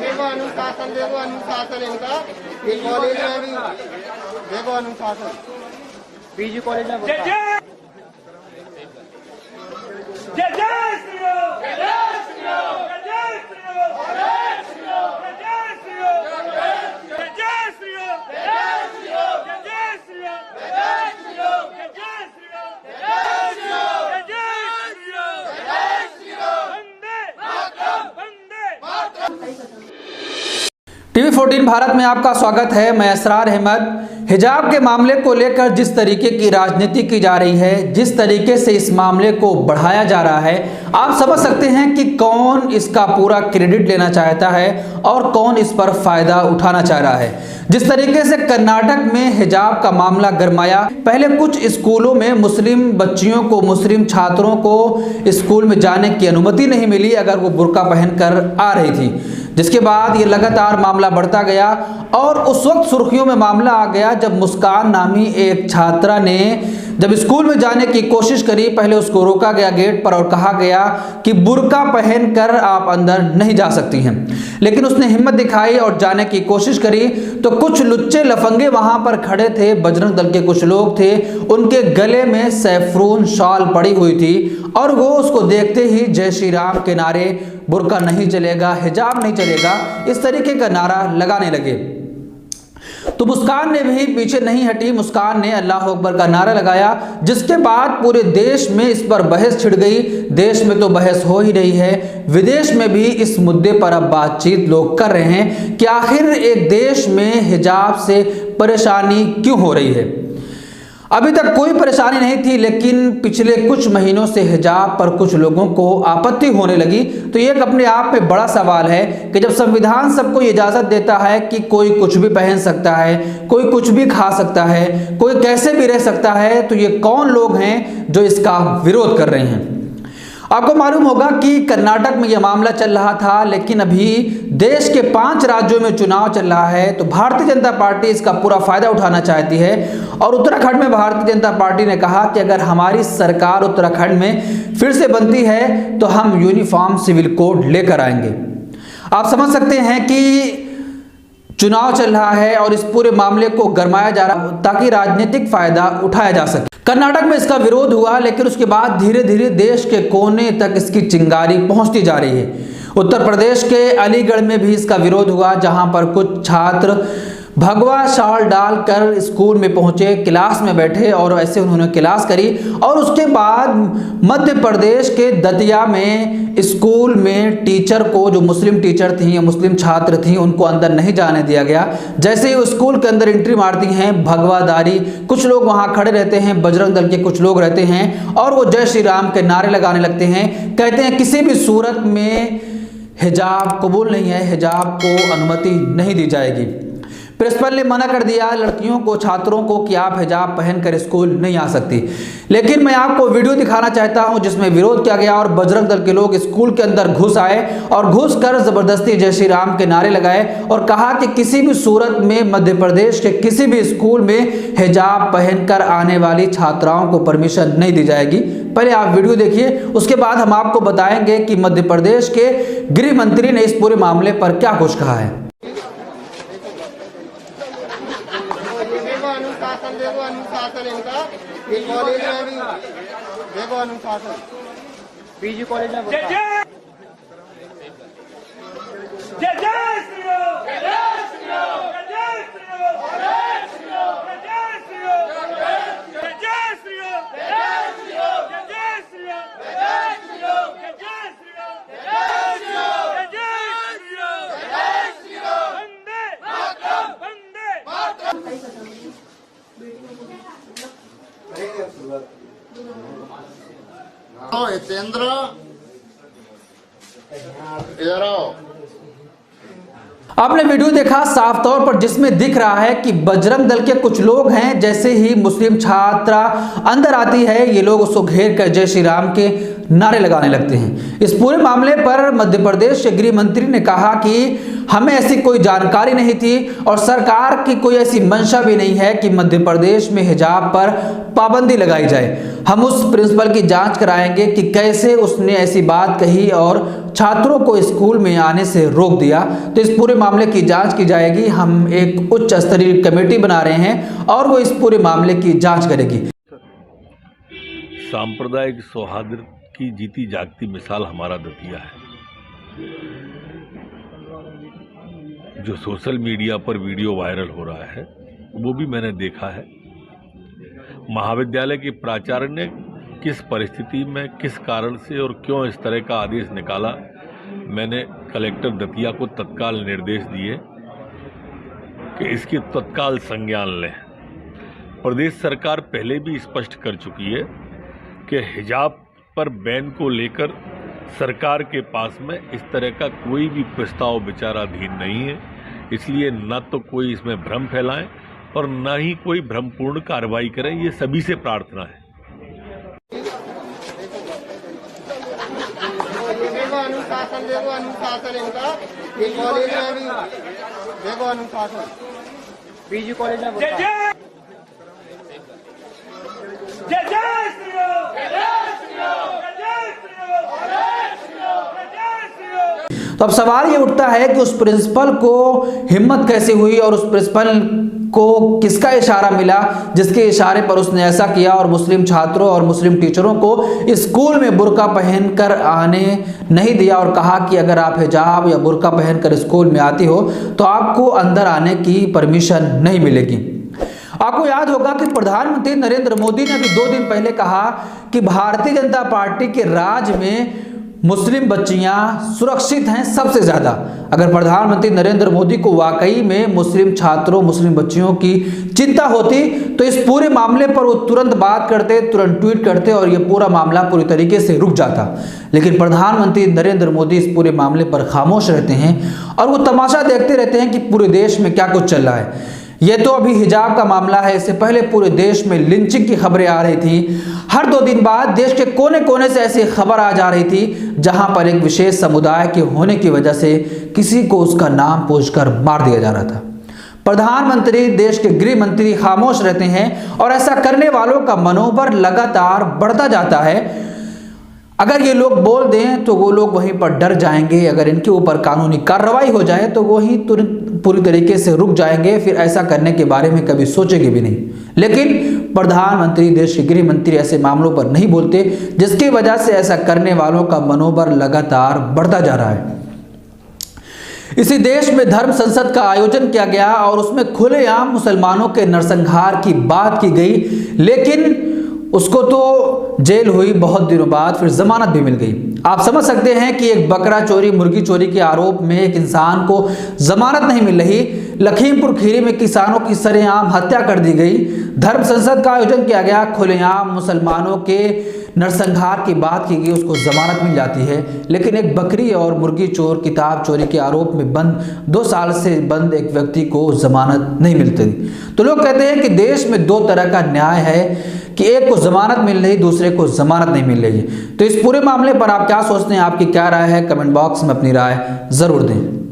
देखो अनुशासन इनका ये कॉलेज में भी देखो अनुशासन पीजी कॉलेज में जय जय जय जय श्री राम जय जय श्री राम जय जय श्री राम जय जय श्री राम जय जय श्री राम जय जय श्री राम जय जय श्री राम जय जय श्री राम जय जय श्री राम जय जय श्री राम जय जय श्री राम जय जय श्री राम वंदे मातरम। टीवी 14 भारत में आपका स्वागत है। मैं असरार अहमद। हिजाब के मामले को लेकर जिस तरीके की राजनीति की जा रही है, जिस तरीके से इस मामले को बढ़ाया जा रहा है, आप समझ सकते हैं कि कौन इसका पूरा क्रेडिट लेना चाहता है और कौन इस पर फायदा उठाना चाह रहा है। जिस तरीके से कर्नाटक में हिजाब का मामला गरमाया, पहले कुछ स्कूलों में मुस्लिम बच्चियों को, मुस्लिम छात्रों को स्कूल में जाने की अनुमति नहीं मिली अगर वो बुर्का पहनकर आ रही थी, जिसके बाद ये लगातार मामला बढ़ता गया और उस वक्त सुर्खियों में मामला आ गया जब मुस्कान नामी एक छात्रा ने जब स्कूल में जाने की कोशिश करी। पहले उसको रोका गया गेट पर और कहा गया कि बुर्का पहनकर आप अंदर नहीं जा सकती हैं, लेकिन उसने हिम्मत दिखाई और जाने की कोशिश करी तो कुछ लुच्चे लफंगे वहां पर खड़े थे, बजरंग दल के कुछ लोग थे, उनके गले में सैफरून शॉल पड़ी हुई थी और वो उसको देखते ही जय श्री राम के नारे, बुर्का नहीं चलेगा, हिजाब नहीं चलेगा, इस तरीके का नारा लगाने लगे। तो मुस्कान ने भी पीछे नहीं हटी, मुस्कान ने अल्लाह अकबर का नारा लगाया, जिसके बाद पूरे देश में इस पर बहस छिड़ गई। देश में तो बहस हो ही रही है, विदेश में भी इस मुद्दे पर अब बातचीत लोग कर रहे हैं कि आखिर एक देश में हिजाब से परेशानी क्यों हो रही है। अभी तक कोई परेशानी नहीं थी, लेकिन पिछले कुछ महीनों से हिजाब पर कुछ लोगों को आपत्ति होने लगी। तो ये अपने आप में बड़ा सवाल है कि जब संविधान सबको इजाज़त देता है कि कोई कुछ भी पहन सकता है, कोई कुछ भी खा सकता है, कोई कैसे भी रह सकता है, तो ये कौन लोग हैं जो इसका विरोध कर रहे हैं। आपको मालूम होगा कि कर्नाटक में यह मामला चल रहा था, लेकिन अभी देश के 5 राज्यों में चुनाव चल रहा है, तो भारतीय जनता पार्टी इसका पूरा फायदा उठाना चाहती है। और उत्तराखंड में भारतीय जनता पार्टी ने कहा कि अगर हमारी सरकार उत्तराखंड में फिर से बनती है तो हम यूनिफॉर्म सिविल कोड लेकर आएंगे। आप समझ सकते हैं कि चुनाव चल रहा है और इस पूरे मामले को गरमाया जा रहा है ताकि राजनीतिक फायदा उठाया जा सके। कर्नाटक में इसका विरोध हुआ, लेकिन उसके बाद धीरे धीरे देश के कोने तक इसकी चिंगारी पहुंचती जा रही है। उत्तर प्रदेश के अलीगढ़ में भी इसका विरोध हुआ, जहां पर कुछ छात्र भगवा शॉल डालकर स्कूल में पहुंचे, क्लास में बैठे और ऐसे उन्होंने क्लास करी। और उसके बाद मध्य प्रदेश के दतिया में स्कूल में टीचर को, जो मुस्लिम टीचर थी या मुस्लिम छात्र थी, उनको अंदर नहीं जाने दिया गया। जैसे ही वो स्कूल के अंदर एंट्री मारती हैं, भगवाधारी कुछ लोग वहां खड़े रहते हैं, बजरंग दल के कुछ लोग रहते हैं और वो जय श्री राम के नारे लगाने लगते हैं। कहते हैं किसी भी सूरत में हिजाब कबूल नहीं है, हिजाब को अनुमति नहीं दी जाएगी। प्रिंसिपल ने मना कर दिया लड़कियों को, छात्रों को कि आप हिजाब पहनकर स्कूल नहीं आ सकती। लेकिन मैं आपको वीडियो दिखाना चाहता हूं जिसमें विरोध किया गया और बजरंग दल के लोग स्कूल के अंदर घुस आए और घुसकर जबरदस्ती जय श्री राम के नारे लगाए और कहा कि किसी भी सूरत में मध्य प्रदेश के किसी भी स्कूल में हिजाब पहनकर आने वाली छात्राओं को परमिशन नहीं दी जाएगी। पहले आप वीडियो देखिए, उसके बाद हम आपको बताएंगे कि मध्य प्रदेश के गृह मंत्री ने इस पूरे मामले पर क्या कुछ कहा है। अनुशासन इनका ये कॉलेज में भी देखो अनुशासन पीजी कॉलेज में जय जय जय जय श्री राम जय जय श्री राम जय जय श्री राम जय श्री राम जय जय श्री राम जय जय श्री राम जय जय श्री राम जय जय श्री राम जय जय श्री राम जय जय श्री राम जय जय श्री राम जय जय श्री राम जय जय श्री राम वंदे मातरम वंदे मातरम। हितेंद्र इधर आओ। आपने वीडियो देखा साफ तौर पर, जिसमें दिख रहा है कि बजरंग दल के कुछ लोग हैं। जैसे ही मुस्लिम छात्रा अंदर आती है, ये लोग उसको घेर कर जय श्री राम के नारे लगाने लगते हैं। इस पूरे मामले पर मध्य प्रदेश के गृह मंत्री ने कहा कि हमें ऐसी कोई जानकारी नहीं थी और सरकार की कोई ऐसी मंशा भी नहीं है कि मध्य प्रदेश में हिजाब पर पाबंदी लगाई जाए। हम उस प्रिंसिपल की जांच कराएंगे कि कैसे उसने ऐसी बात कही और छात्रों को स्कूल में आने से रोक दिया। तो इस पूरे मामले की जांच की जाएगी। हम एक उच्च स्तरीय कमेटी बना रहे हैं और वो इस पूरे मामले की जांच करेगी। सांप्रदायिक सौहार्द की जीती जागती मिसाल हमारा दतिया है। जो सोशल मीडिया पर वीडियो वायरल हो रहा है वो भी मैंने देखा है। महाविद्यालय के प्राचार्य ने किस परिस्थिति में, किस कारण से और क्यों इस तरह का आदेश निकाला, मैंने कलेक्टर दतिया को तत्काल निर्देश दिए कि इसकी तत्काल संज्ञान लें। प्रदेश सरकार पहले भी स्पष्ट कर चुकी है कि हिजाब पर बैन को लेकर सरकार के पास में इस तरह का कोई भी प्रस्ताव विचाराधीन नहीं है। इसलिए न तो कोई इसमें भ्रम फैलाएं और न ही कोई भ्रमपूर्ण कार्रवाई करें, ये सभी से प्रार्थना है। देखो अनुशासन इनका ये कॉलेज में भी देखो अनुशासन पीजी कॉलेज में जय जय जय जय श्री राम, जय जय श्री राम, जय जय श्री राम, जय श्री राम, जय जय श्री राम। तो अब सवाल ये उठता है कि उस प्रिंसिपल को हिम्मत कैसे हुई और उस प्रिंसिपल को किसका इशारा मिला जिसके इशारे पर उसने ऐसा किया और मुस्लिम छात्रों और मुस्लिम टीचरों को स्कूल में बुर्का पहनकर आने नहीं दिया और कहा कि अगर आप हिजाब या बुर्का पहनकर स्कूल में आती हो तो आपको अंदर आने की परमिशन नहीं मिलेगी। आपको याद होगा कि प्रधानमंत्री नरेंद्र मोदी ने अभी 2 दिन पहले कहा कि भारतीय जनता पार्टी के राज में मुस्लिम बच्चियां सुरक्षित हैं सबसे ज़्यादा। अगर प्रधानमंत्री नरेंद्र मोदी को वाकई में मुस्लिम छात्रों, मुस्लिम बच्चियों की चिंता होती तो इस पूरे मामले पर वो तुरंत बात करते, तुरंत ट्वीट करते और ये पूरा मामला पूरी तरीके से रुक जाता। लेकिन प्रधानमंत्री नरेंद्र मोदी इस पूरे मामले पर खामोश रहते हैं और वो तमाशा देखते रहते हैं कि पूरे देश में क्या कुछ चल रहा है। ये तो अभी हिजाब का मामला है, इससे पहले पूरे देश में लिंचिंग की खबरें आ रही थी। हर 2 दिन बाद देश के कोने कोने से ऐसी खबर आ जा रही थी जहां पर एक विशेष समुदाय के होने की वजह से किसी को उसका नाम पूछकर मार दिया जा रहा था। प्रधानमंत्री, देश के गृह मंत्री खामोश रहते हैं और ऐसा करने वालों का मनोबल लगातार बढ़ता जाता है। अगर ये लोग बोल दें तो वो लोग वहीं पर डर जाएंगे, अगर इनके ऊपर कानूनी कार्रवाई हो जाए तो वहीं तुरंत पूरी तरीके से रुक जाएंगे, फिर ऐसा करने के बारे में कभी सोचेंगे भी नहीं। लेकिन प्रधानमंत्री, देश के गृह मंत्री ऐसे मामलों पर नहीं बोलते, जिसकी वजह से ऐसा करने वालों का मनोबल लगातार बढ़ता जा रहा है। इसी देश में धर्म संसद का आयोजन किया गया और उसमें खुलेआम मुसलमानों के नरसंहार की बात की गई, लेकिन उसको तो जेल हुई बहुत दिनों बाद, फिर जमानत भी मिल गई। आप समझ सकते हैं कि एक बकरा चोरी, मुर्गी चोरी के आरोप में एक इंसान को जमानत नहीं मिल रही। लखीमपुर खीरी में किसानों की सरेआम हत्या कर दी गई। धर्म संसद का आयोजन किया गया, खुलेआम मुसलमानों के नरसंहार की बात की गई, उसको जमानत मिल जाती है। लेकिन एक बकरी और मुर्गी चोर, किताब चोरी के आरोप में बंद 2 साल से बंद एक व्यक्ति को जमानत नहीं मिलती। तो लोग कहते हैं कि देश में 2 तरह का न्याय है कि एक को जमानत मिल रही, दूसरे को जमानत नहीं मिल रही। तो इस पूरे मामले पर आप क्या सोचते हैं, आपकी क्या राय है, कमेंट बॉक्स में अपनी राय जरूर दें।